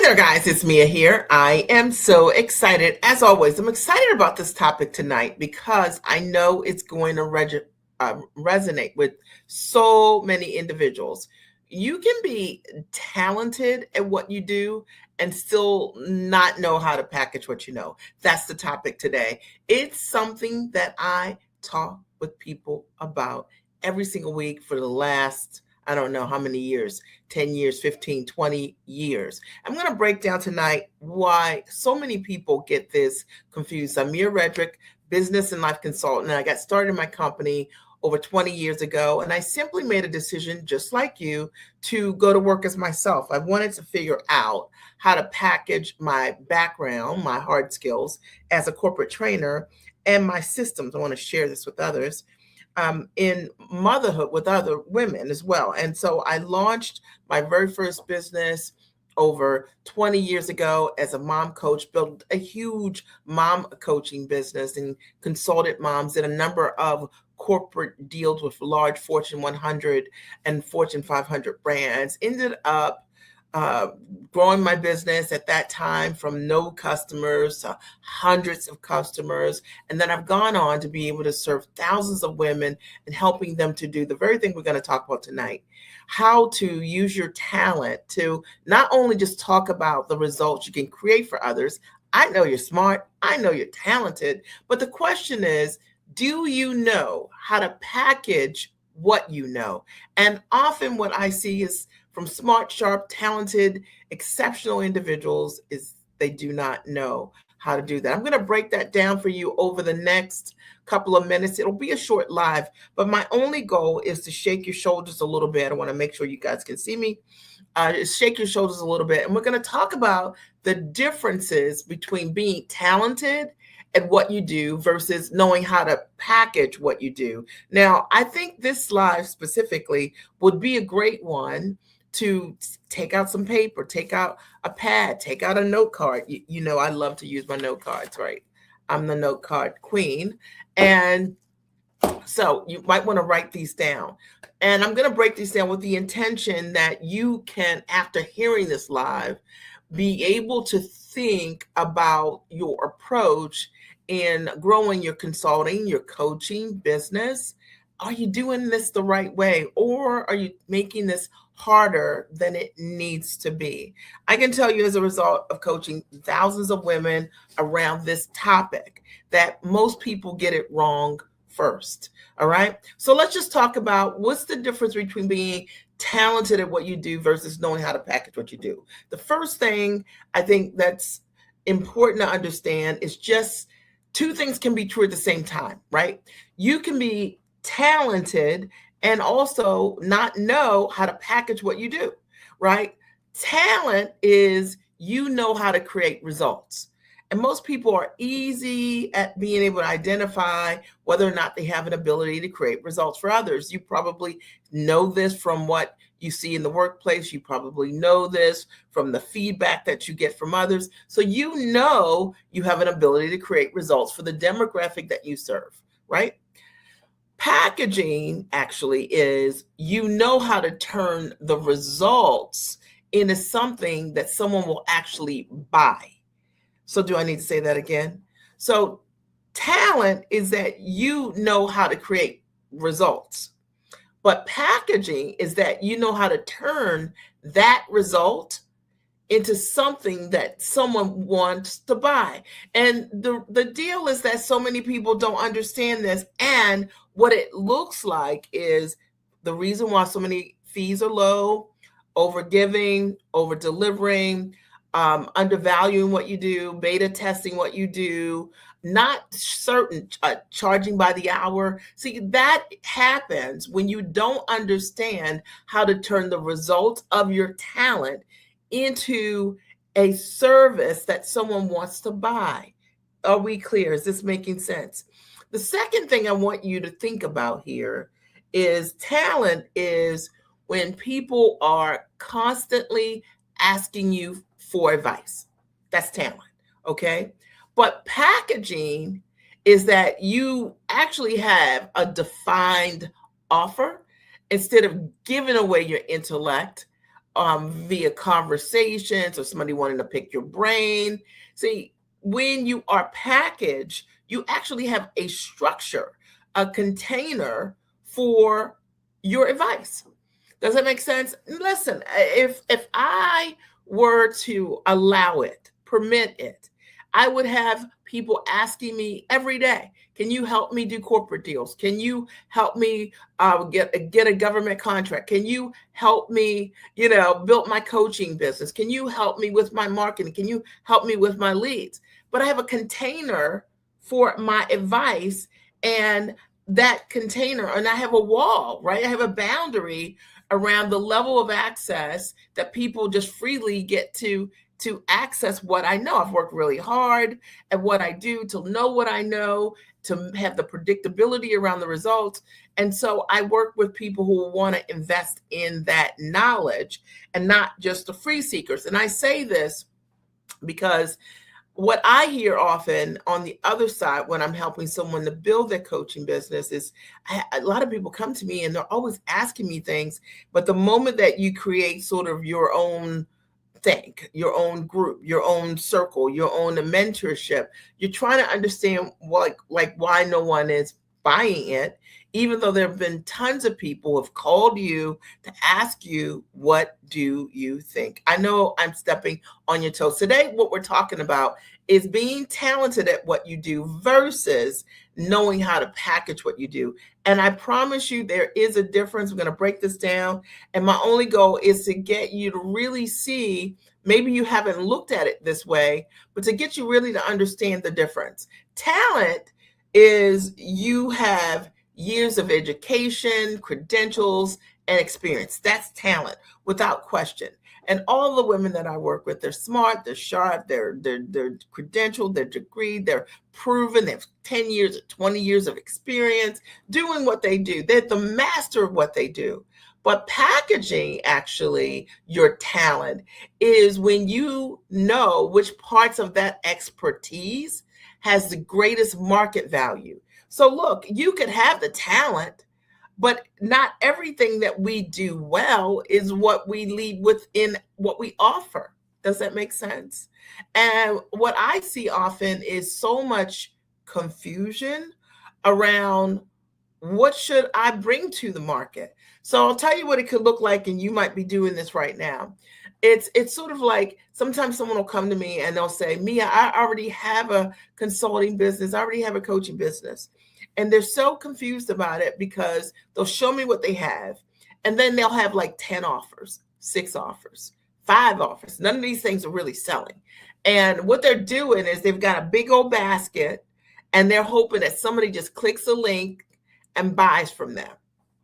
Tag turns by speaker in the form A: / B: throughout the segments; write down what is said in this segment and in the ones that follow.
A: there, guys. It's Mia here. I am so excited. As always, I'm excited about this topic tonight because I know it's going to resonate with so many individuals. You can be talented at what you do and still not know how to package what you know. That's the topic today. It's something that I talk with people about every single week for the last, I don't know how many years, 10 years, 15, 20 years. I'm going to break down tonight why so many people get this confused. I'm Mia Redrick, business and life consultant, and I got started in my company over 20 years ago, and I simply made a decision, just like you, to go to work as myself. I wanted to figure out how to package my background, my hard skills as a corporate trainer, and my systems. I want to share this with others. In motherhood with other women as well. And so I launched my very first business over 20 years ago as a mom coach, built a huge mom coaching business and consulted moms in a number of corporate deals with large Fortune 100 and Fortune 500 brands. Ended up growing my business at that time from no customers to hundreds of customers. And then I've gone on to be able to serve thousands of women and helping them to do the very thing we're going to talk about tonight, how to use your talent to not only just talk about the results you can create for others. I know you're smart. I know you're talented. But the question is, do you know how to package what you know? And often what I see is from smart, sharp, talented, exceptional individuals is they do not know how to do that. I'm going to break that down for you over the next couple of minutes. It'll be a short live, but my only goal is to shake your shoulders a little bit. I want to make sure you guys can see me. Shake your shoulders a little bit. And we're going to talk about the differences between being talented at what you do versus knowing how to package what you do. Now, I think this live specifically would be a great one to take out some paper, take out a pad, take out a note card. You know, I love to use my note cards, right? I'm the note card queen. And so you might want to write these down. And I'm going to break these down with the intention that you can, after hearing this live, be able to think about your approach in growing your consulting, your coaching business. Are you doing this the right way, or are you making this harder than it needs to be? I can tell you, as a result of coaching thousands of women around this topic, that most people get it wrong first. All right. So let's just talk about what's the difference between being talented at what you do versus knowing how to package what you do. The first thing I think that's important to understand is just two things can be true at the same time, right? You can be talented and also not know how to package what you do, right? Talent is you know how to create results. And most people are easy at being able to identify whether or not they have an ability to create results for others. You probably know this from what you see in the workplace. You probably know this from the feedback that you get from others. So you know you have an ability to create results for the demographic that you serve, right? Packaging actually is you know how to turn the results into something that someone will actually buy. So do I need to say that again? So talent is that you know how to create results, but packaging is that you know how to turn that result into something that someone wants to buy. And the deal is that so many people don't understand this. And what it looks like is the reason why so many fees are low, over giving, over delivering, undervaluing what you do, beta testing what you do, not certain, charging by the hour. See, that happens when you don't understand how to turn the results of your talent into a service that someone wants to buy. Are we clear? Is this making sense? The second thing I want you to think about here is talent is when people are constantly asking you for advice. That's talent, okay? But packaging is that you actually have a defined offer instead of giving away your intellect via conversations or somebody wanting to pick your brain. See, when you are packaged, you actually have a structure, a container for your advice. Does that make sense? Listen, if I were to allow it, permit it, I would have people asking me every day, "Can you help me do corporate deals? Can you help me get a government contract? Can you help me, build my coaching business? Can you help me with my marketing? Can you help me with my leads?" But I have a container for my advice, and that container, and I have a wall, right? I have a boundary around the level of access that people just freely get to access what I know. I've worked really hard at what I do to know what I know, to have the predictability around the results. And so I work with people who want to invest in that knowledge and not just the free seekers. And I say this because what I hear often on the other side when I'm helping someone to build their coaching business is a lot of people come to me and they're always asking me things. But the moment that you create sort of your own think, your own group, your own circle, your own mentorship, you're trying to understand like why no one is buying it, even though there have been tons of people who have called you to ask you, what do you think? I know I'm stepping on your toes. Today, what we're talking about is being talented at what you do versus knowing how to package what you do. And I promise you there is a difference. We're going to break this down. And my only goal is to get you to really see, maybe you haven't looked at it this way, but to get you really to understand the difference. Talent is you have years of education, credentials, and experience. That's talent without question. And all the women that I work with, they're smart, they're sharp, they're credentialed, they're degreed, they're proven, they have 10 years or 20 years of experience doing what they do. They're the master of what they do. But packaging actually your talent is when you know which parts of that expertise has the greatest market value. So look, you could have the talent, but not everything that we do well is what we lead within what we offer. Does that make sense? And what I see often is so much confusion around what should I bring to the market. So I'll tell you what it could look like, and you might be doing this right now. It's sort of like sometimes someone will come to me and they'll say, "Mia, I already have a consulting business, I already have a coaching business." And they're so confused about it because they'll show me what they have, and then they'll have like 10 offers, 6 offers, 5 offers. None of these things are really selling. And what they're doing is they've got a big old basket and they're hoping that somebody just clicks a link and buys from them.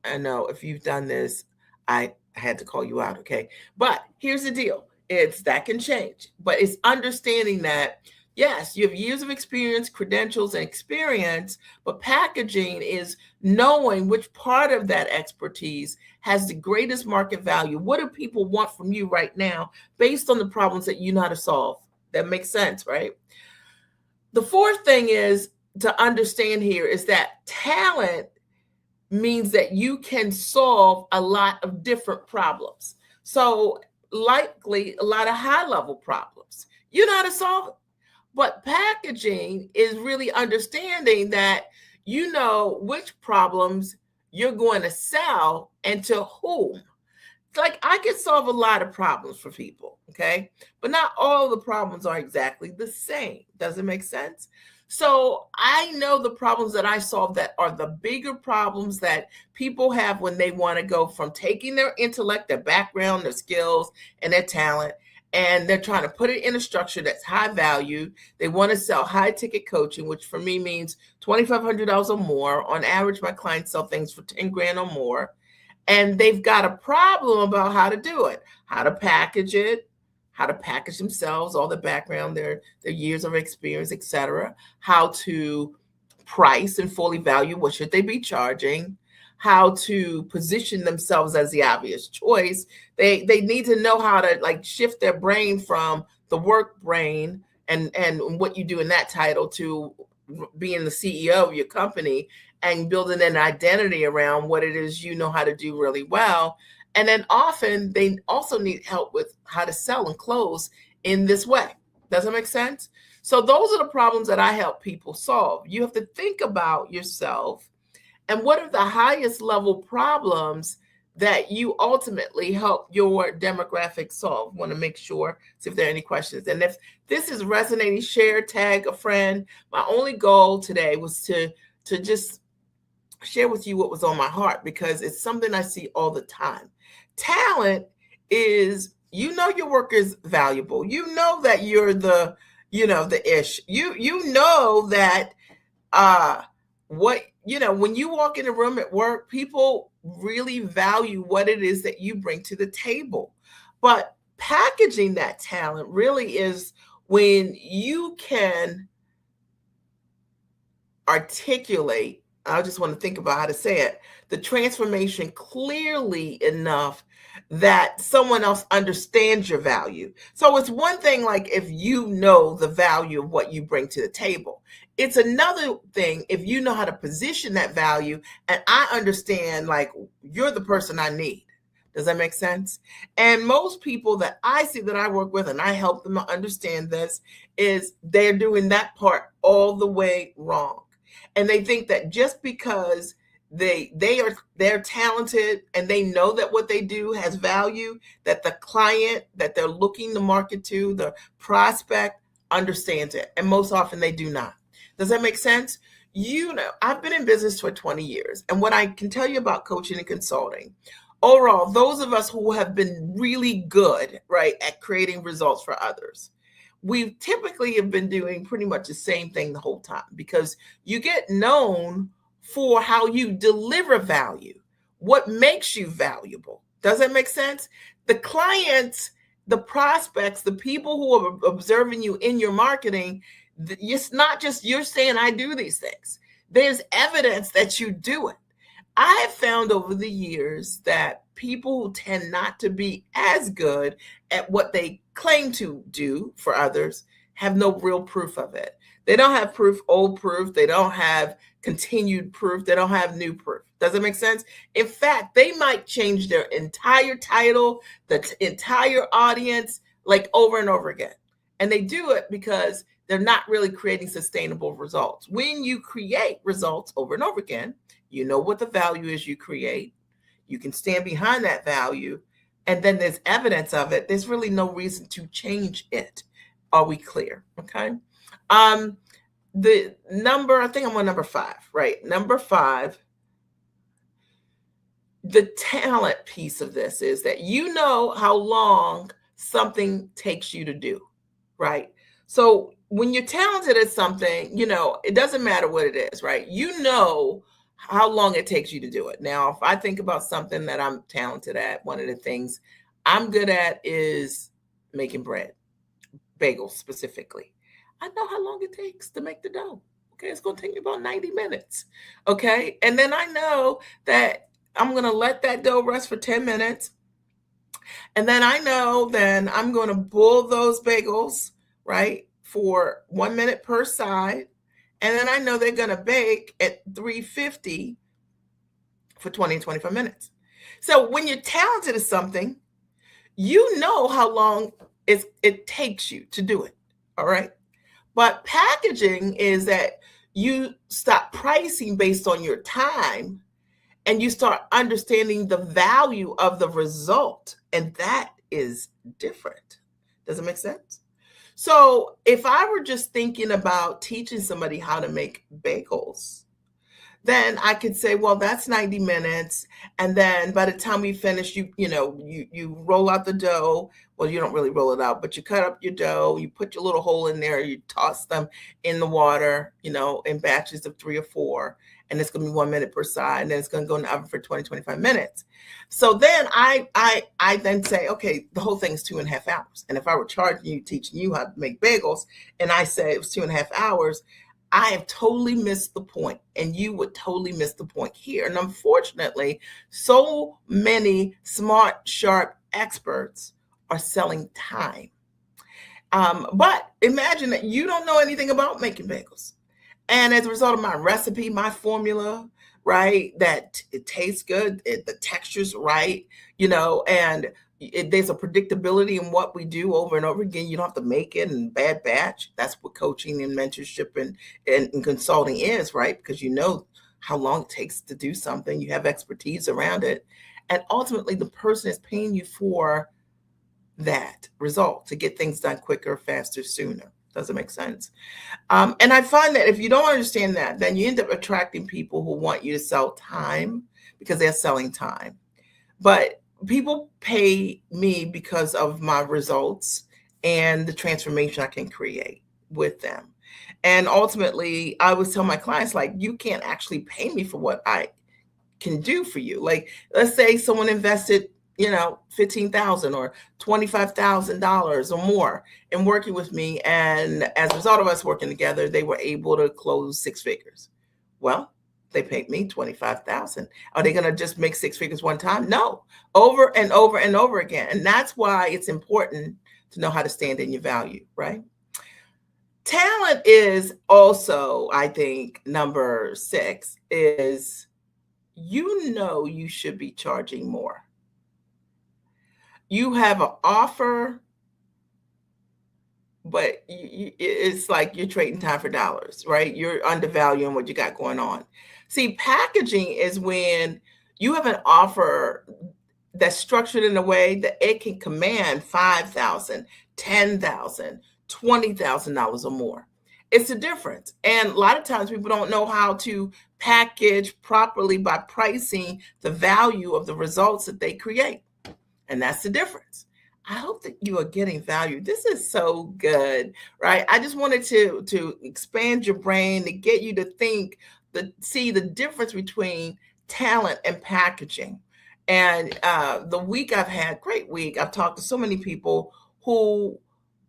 A: I know if you've done this, I had to call you out, okay? But here's the deal. It's that can change, but it's understanding that yes, you have years of experience, credentials, and experience, but packaging is knowing which part of that expertise has the greatest market value. What do people want from you right now based on the problems that you know how to solve? That makes sense, right? The fourth thing is to understand here is that talent means that you can solve a lot of different problems. So likely a lot of high level problems. You know how to solve it. But packaging is really understanding that you know which problems you're going to sell and to whom. Like I can solve a lot of problems for people, okay? But not all the problems are exactly the same. Does it make sense? So I know the problems that I solve that are the bigger problems that people have when they want to go from taking their intellect, their background, their skills, and their talent, and they're trying to put it in a structure that's high value. They want to sell high ticket coaching, which for me means $2,500 or more. On average, my clients sell things for 10 grand or more. And they've got a problem about how to do it, how to package it, how to package themselves, all the background, their years of experience, etc., how to price and fully value what should they be charging, how to position themselves as the obvious choice. They need to know how to like shift their brain from the work brain and what you do in that title to being the CEO of your company and building an identity around what it is you know how to do really well. And then often they also need help with how to sell and close in this way. Does that make sense? So those are the problems that I help people solve. You have to think about yourself and what are the highest level problems that you ultimately help your demographic solve. Want to make sure, see if there are any questions. And if this is resonating, share, tag a friend. My only goal today was to just share with you what was on my heart, because it's something I see all the time. Talent is, you know, your work is valuable. You know that you're the, you know, the ish. You know that what, you know, when you walk in a room at work, people really value what it is that you bring to the table. But packaging that talent really is when you can articulate, I just want to think about how to say it, the transformation clearly enough that someone else understands your value. So it's one thing like if you know the value of what you bring to the table. It's another thing if you know how to position that value and I understand like you're the person I need. Does that make sense? And most people that I see that I work with and I help them understand this is they're doing that part all the way wrong. And they think that just because they're talented and they know that what they do has value, that the client that they're looking to market to, the prospect, understands it. And most often they do not. Does that make sense? You know, I've been in business for 20 years. And what I can tell you about coaching and consulting, overall, those of us who have been really good, right, at creating results for others, we typically have been doing pretty much the same thing the whole time, because you get known for how you deliver value, what makes you valuable. Does that make sense? The clients, the prospects, the people who are observing you in your marketing, it's not just you're saying I do these things. There's evidence that you do it. I have found over the years that people who tend not to be as good at what they claim to do for others have no real proof of it. They don't have proof, old proof. They don't have continued proof. They don't have new proof. Does it make sense? In fact, they might change their entire title, the entire audience, like over and over again. And they do it because they're not really creating sustainable results. When you create results over and over again, you know what the value is you create. You can stand behind that value, and then there's evidence of it. There's really no reason to change it. Are we clear? Okay. The number, I think I'm on number 5, right? Number 5, the talent piece of this is that you know how long something takes you to do, right? So when you're talented at something, you know, it doesn't matter what it is, right? You know how long it takes you to do it. Now, if I think about something that I'm talented at, one of the things I'm good at is making bread, bagels specifically. I know how long it takes to make the dough. Okay, it's going to take me about 90 minutes. Okay, and then I know that I'm going to let that dough rest for 10 minutes. And then I know then I'm going to boil those bagels, right, for 1 minute per side. And then I know they're going to bake at 350 for 20 and 25 minutes. So when you're talented at something, you know how long it takes you to do it. All right. But packaging is that you stop pricing based on your time and you start understanding the value of the result. And that is different. Does it make sense? So if I were just thinking about teaching somebody how to make bagels, then I could say, well, that's 90 minutes. And then by the time we finish, you roll out the dough. Well, you don't really roll it out, but you cut up your dough, you put your little hole in there, you toss them in the water, in batches of 3 or 4. And it's going to be 1 minute per side. And then it's going to go in the oven for 20, 25 minutes. So then I then say, okay, the whole thing is 2.5 hours. And if I were charging you, teaching you how to make bagels, and I say it was 2.5 hours, I have totally missed the point, and you would totally miss the point here. And unfortunately, so many smart, sharp experts are selling time. But imagine that you don't know anything about making bagels. And as a result of my recipe, my formula, right? That it tastes good, the texture's right, and there's a predictability in what we do over and over again. You don't have to make it in bad batch. That's what coaching and mentorship and consulting is, right? Because you know how long it takes to do something. You have expertise around it. And ultimately, the person is paying you for that result to get things done quicker, faster, sooner. Does it make sense? And I find that if you don't understand that, then you end up attracting people who want you to sell time because they're selling time. But people pay me because of my results and the transformation I can create with them. And ultimately, I always tell my clients, like, you can't actually pay me for what I can do for you. Like, let's say someone invested, 15,000 or $25,000 or more in working with me. And as a result of us working together, they were able to close six figures. Well, they paid me 25,000. Are they going to just make six figures one time? No, over and over and over again. And that's why it's important to know how to stand in your value, right? Talent is also, I think, number 6 is you should be charging more. You have an offer, but it's like you're trading time for dollars, right? You're undervaluing what you got going on. See, packaging is when you have an offer that's structured in a way that it can command 5,000, 10,000, $20,000 or more. It's a difference. And a lot of times people don't know how to package properly by pricing the value of the results that they create. And that's the difference. I hope that you are getting value. This is so good, right? I just wanted to expand your brain, to get you to think, see the difference between talent and packaging. And the week I've had, great week. I've talked to so many people who,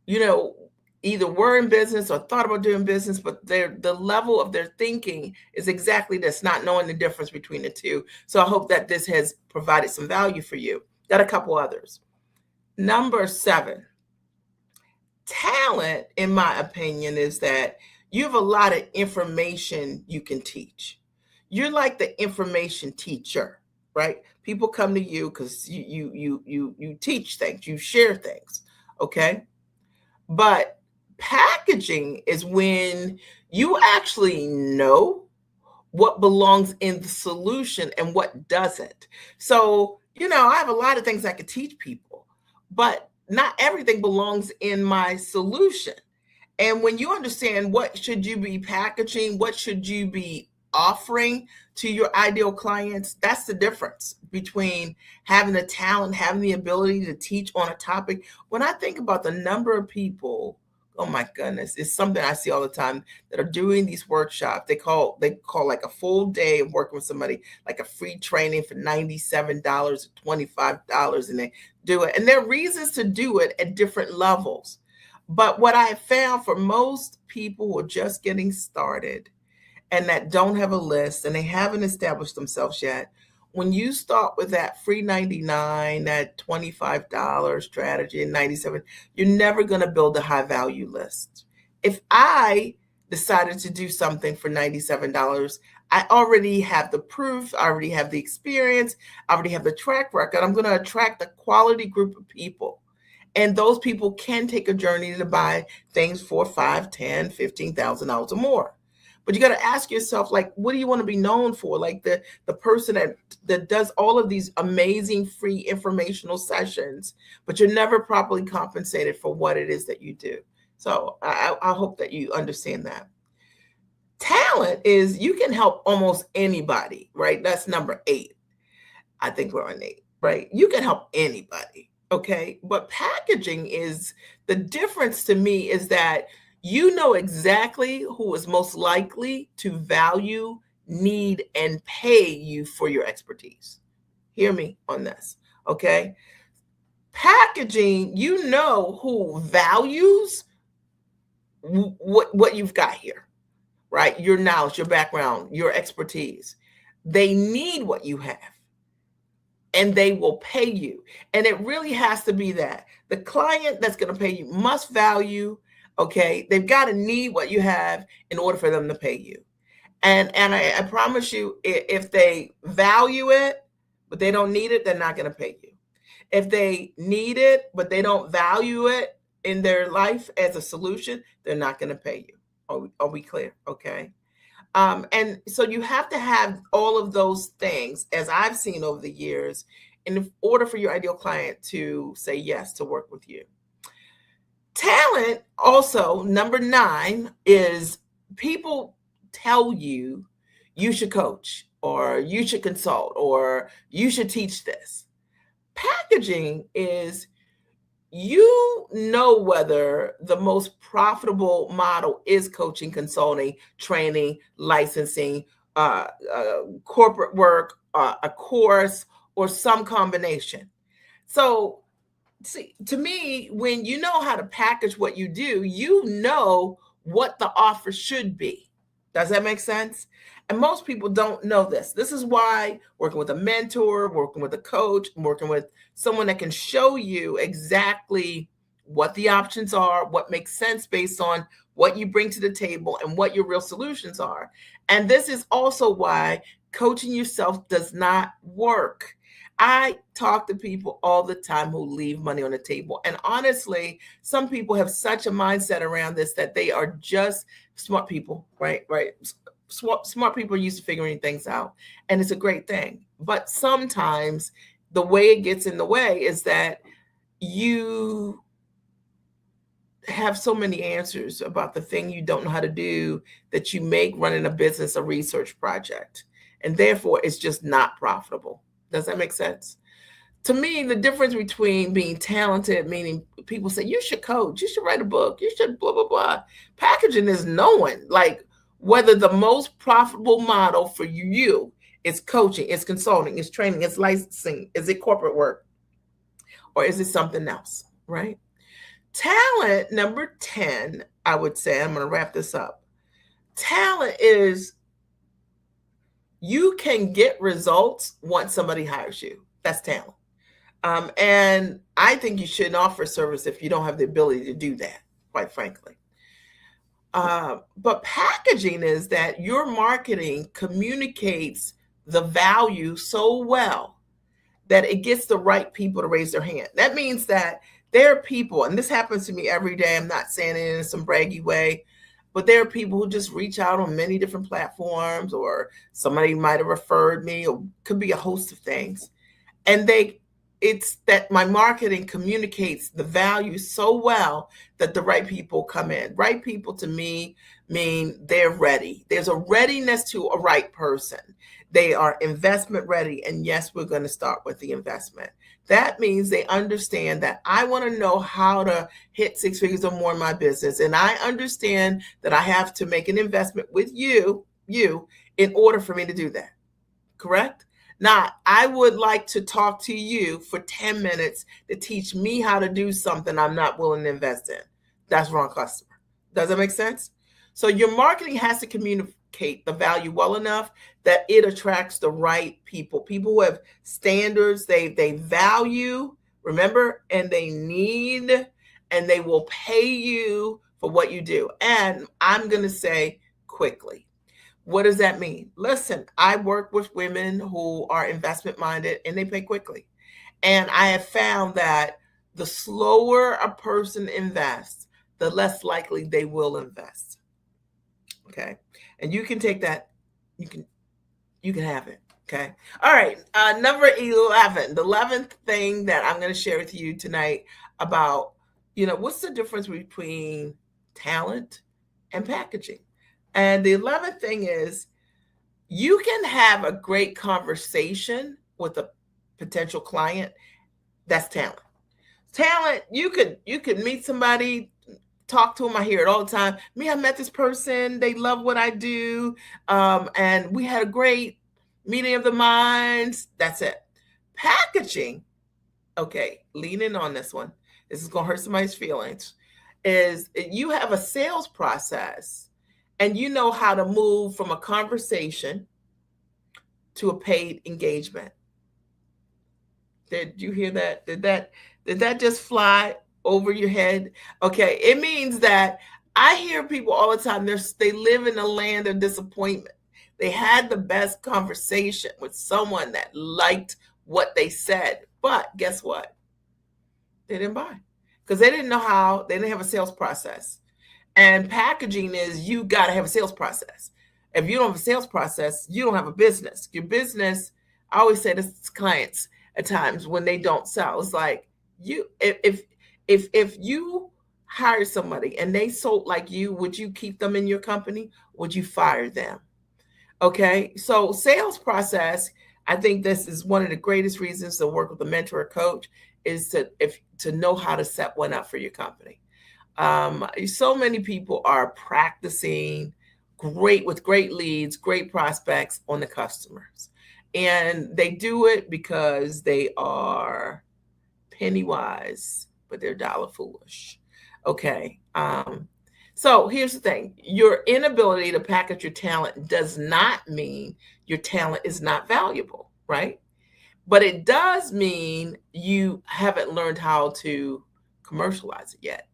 A: either were in business or thought about doing business, but the level of their thinking is exactly this, not knowing the difference between the two. So I hope that this has provided some value for you. Got a couple others. Number 7, talent, in my opinion, is that you have a lot of information you can teach. You're like the information teacher, right? People come to you because you teach things, you share things, okay? But packaging is when you actually know what belongs in the solution and what doesn't. So, I have a lot of things I could teach people, but not everything belongs in my solution. And when you understand what should you be packaging, what should you be offering to your ideal clients, that's the difference between having the talent, having the ability to teach on a topic. When I think about the number of people, oh my goodness, it's something I see all the time that are doing these workshops. They call like a full day of working with somebody, like a free training for $97 or $25, and they do it. And there are reasons to do it at different levels. But what I have found for most people who are just getting started and that don't have a list and they haven't established themselves yet, when you start with that free 99, that $25 strategy and 97, you're never going to build a high value list. If I decided to do something for $97, I already have the proof, I already have the experience, I already have the track record. I'm going to attract a quality group of people. And those people can take a journey to buy things for $5, $10, $15,000 or more. But you got to ask yourself, like, what do you want to be known for? Like the person that does all of these amazing free informational sessions, but you're never properly compensated for what it is that you do. So I hope that you understand that. Talent is you can help almost anybody, right? That's number 8. I think we're on 8, right? You can help anybody. Okay. But packaging is the difference to me is that you know exactly who is most likely to value, need, and pay you for your expertise. Hear me on this. Okay. Packaging, you know who values what you've got here, right? Your knowledge, your background, your expertise. They need what you have, and they will pay you. And it really has to be that. The client that's going to pay you must value, okay? They've got to need what you have in order for them to pay you. And I promise you, if they value it, but they don't need it, they're not going to pay you. If they need it, but they don't value it in their life as a solution, they're not going to pay you. Are we clear? Okay. And so you have to have all of those things, as I've seen over the years, in order for your ideal client to say yes to work with you. Talent, also, number 9, is people tell you you should coach or you should consult or you should teach this. Packaging is you know whether the most profitable model is coaching, consulting, training, licensing, corporate work, a course, or some combination. So, see, to me, when you know how to package what you know what the offer should be. Does that make sense? And most people don't know this. This is why working with a mentor, working with a coach, working with someone that can show you exactly what the options are, what makes sense based on what you bring to the table and what your real solutions are. And this is also why coaching yourself does not work. I talk to people all the time who leave money on the table. And honestly, some people have such a mindset around this that they are just smart people, right? Right. Smart people are used to figuring things out. And it's a great thing. But sometimes the way it gets in the way is that you have so many answers about the thing you don't know how to do that you make running a business a research project. And therefore, it's just not profitable. Does that make sense? To me, the difference between being talented, meaning people say, you should coach, you should write a book, you should blah, blah, blah. Packaging is knowing, like, whether the most profitable model for you is coaching, is consulting, is training, is licensing, is it corporate work, or is it something else, right? Talent, number 10, I would say, I'm going to wrap this up. Talent is you can get results once somebody hires you. That's talent. And I think you shouldn't offer service if you don't have the ability to do that, quite frankly. But packaging is that your marketing communicates the value so well that it gets the right people to raise their hand. That means that there are people, and this happens to me every day. I'm not saying it in some braggy way, but there are people who just reach out on many different platforms, or somebody might have referred me, or could be a host of things. And it's that my marketing communicates the value so well that the right people come in. Right people to me mean they're ready. There's a readiness to a right person. They are investment ready. And yes, we're going to start with the investment. That means they understand that I want to know how to hit 6 figures or more in my business. And I understand that I have to make an investment with you in order for me to do that. Correct? Now, I would like to talk to you for 10 minutes to teach me how to do something I'm not willing to invest in. That's wrong customer. Does that make sense? So your marketing has to communicate the value well enough that it attracts the right people who have standards, they value, remember, and they need, and they will pay you for what you do. And I'm going to say quickly. What does that mean? Listen, I work with women who are investment minded and they pay quickly. And I have found that the slower a person invests, the less likely they will invest. Okay. And you can take that, you can have it. Okay. All right. Number 11, the 11th thing that I'm going to share with you tonight about, what's the difference between talent and packaging? And the 11th thing is you can have a great conversation with a potential client. That's talent. Talent, you could meet somebody, talk to them. I hear it all the time. I met this person. They love what I do. And we had a great meeting of the minds. That's it. Packaging, okay, lean in on this one. This is going to hurt somebody's feelings. Is you have a sales process and you know how to move from a conversation to a paid engagement. Did you hear that? Did that just fly over your head? Okay, it means that I hear people all the time. They live in a land of disappointment. They had the best conversation with someone that liked what they said. But guess what? They didn't buy because they didn't know how, they didn't have a sales process. And packaging is, you got to have a sales process. If you don't have a sales process, you don't have a business. Your business, I always say this to clients at times when they don't sell. It's like, you if you hire somebody and they sold like you, would you keep them in your company? Would you fire them? Okay. So sales process, I think this is one of the greatest reasons to work with a mentor or coach, is to know how to set one up for your company. So many people are practicing great with great leads, great prospects on the customers. And they do it because they are penny wise, but they're dollar foolish. Okay. So here's the thing, your inability to package your talent does not mean your talent is not valuable, right? But it does mean you haven't learned how to commercialize it yet.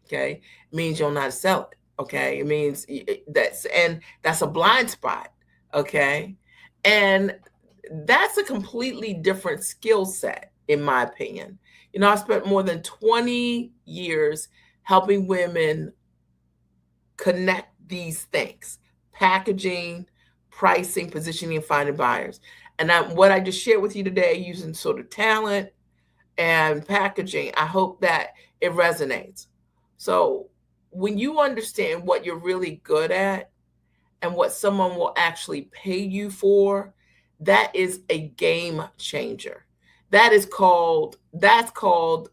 A: Okay. It means you don't know how to sell it. Okay. It means that's a blind spot. Okay. And that's a completely different skill set, in my opinion. I spent more than 20 years helping women connect these things: packaging, pricing, positioning, and finding buyers. And what I just shared with you today, using sort of talent and packaging, I hope that it resonates. So when you understand what you're really good at and what someone will actually pay you for, that is a game changer. That's called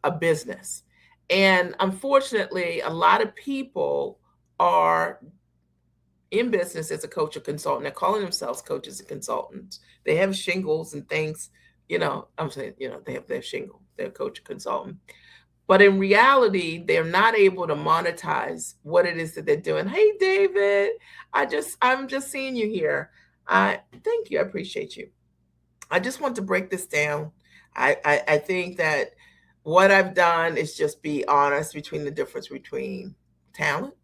A: a business. And unfortunately, a lot of people are in business as a coach or consultant. They're calling themselves coaches and consultants. They have shingles and things, I'm saying, they have their shingle, they're coach or consultant. But in reality, they're not able to monetize what it is that they're doing. Hey, David, I'm just seeing you here. Thank you. I appreciate you. I just want to break this down. I think that what I've done is just be honest between the difference between talent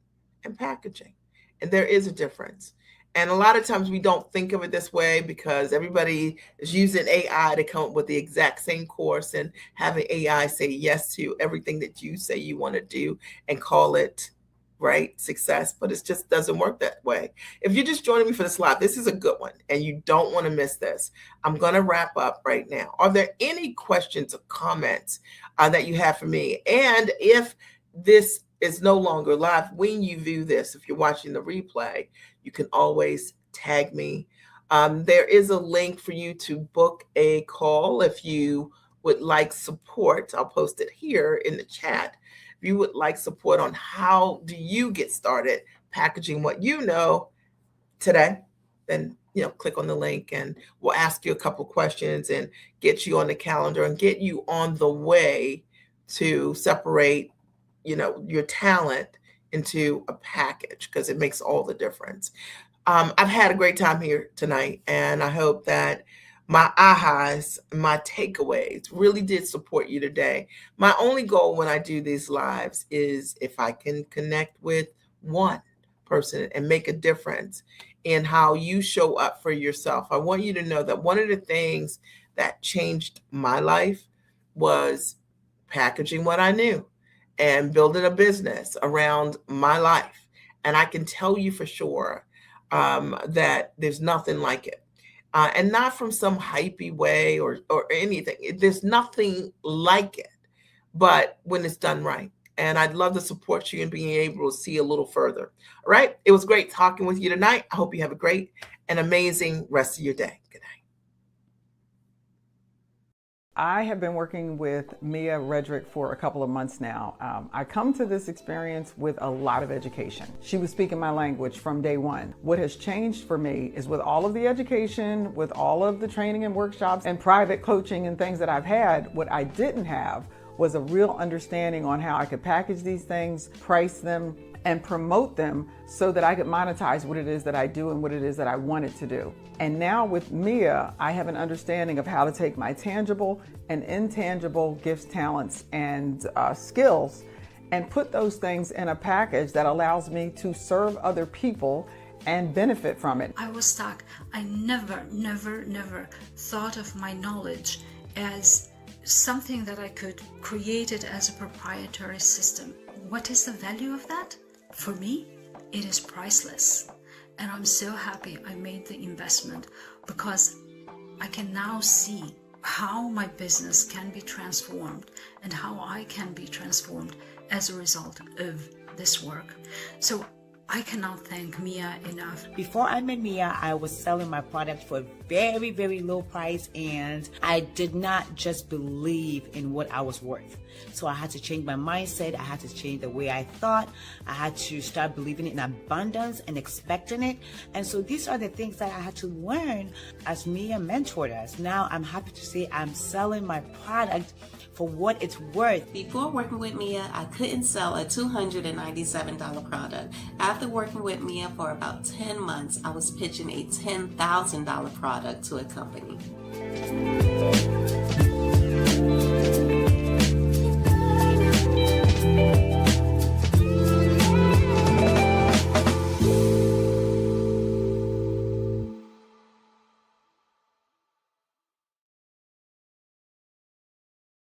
A: and packaging. And there is a difference. And a lot of times we don't think of it this way because everybody is using AI to come up with the exact same course and having AI say yes to everything that you say you want to do and call it, right, success. But it just doesn't work that way. If you're just joining me for this live, this is a good one and you don't want to miss this. I'm going to wrap up right now. Are there any questions or comments that you have for me? And if this is no longer live, when you view this, if you're watching the replay, you can always tag me. There is a link for you to book a call if you would like support. I'll post it here in the chat. If you would like support on how do you get started packaging what you know today, then click on the link and we'll ask you a couple questions and get you on the calendar and get you on the way to separate your talent into a package, because it makes all the difference. I've had a great time here tonight, and I hope that my ahas, my takeaways really did support you today. My only goal when I do these lives is if I can connect with one person and make a difference in how you show up for yourself. I want you to know that one of the things that changed my life was packaging what I knew and building a business around my life. And I can tell you for sure that there's nothing like it. And not from some hypey way or anything. There's nothing like it, but when it's done right. And I'd love to support you in being able to see a little further. All right. It was great talking with you tonight. I hope you have a great and amazing rest of your day. Good night.
B: I have been working with Mia Redrick for a couple of months now. I come to this experience with a lot of education. She was speaking my language from day one. What has changed for me is with all of the education, with all of the training and workshops and private coaching and things that I've had, what I didn't have was a real understanding on how I could package these things, price them, and promote them so that I could monetize what it is that I do and what it is that I wanted to do. And now with Mia, I have an understanding of how to take my tangible and intangible gifts, talents, and skills and put those things in a package that allows me to serve other people and benefit from it.
C: I was stuck. I never thought of my knowledge as something that I could create it as a proprietary system. What is the value of that? For me, it is priceless. And I'm so happy I made the investment because I can now see how my business can be transformed and how I can be transformed as a result of this work. So I cannot thank Mia enough.
D: Before I met Mia, I was selling my product for a very low price, and I did not just believe in what I was worth. So I had to change my mindset. I had to change the way I thought. I had to start believing in abundance and expecting it. And so these are the things that I had to learn as Mia mentored us. Now I'm happy to say I'm selling my product for what it's worth.
E: Before working with Mia, I couldn't sell a $297 product. After working with Mia for about 10 months, I was pitching a $10,000 product to a company.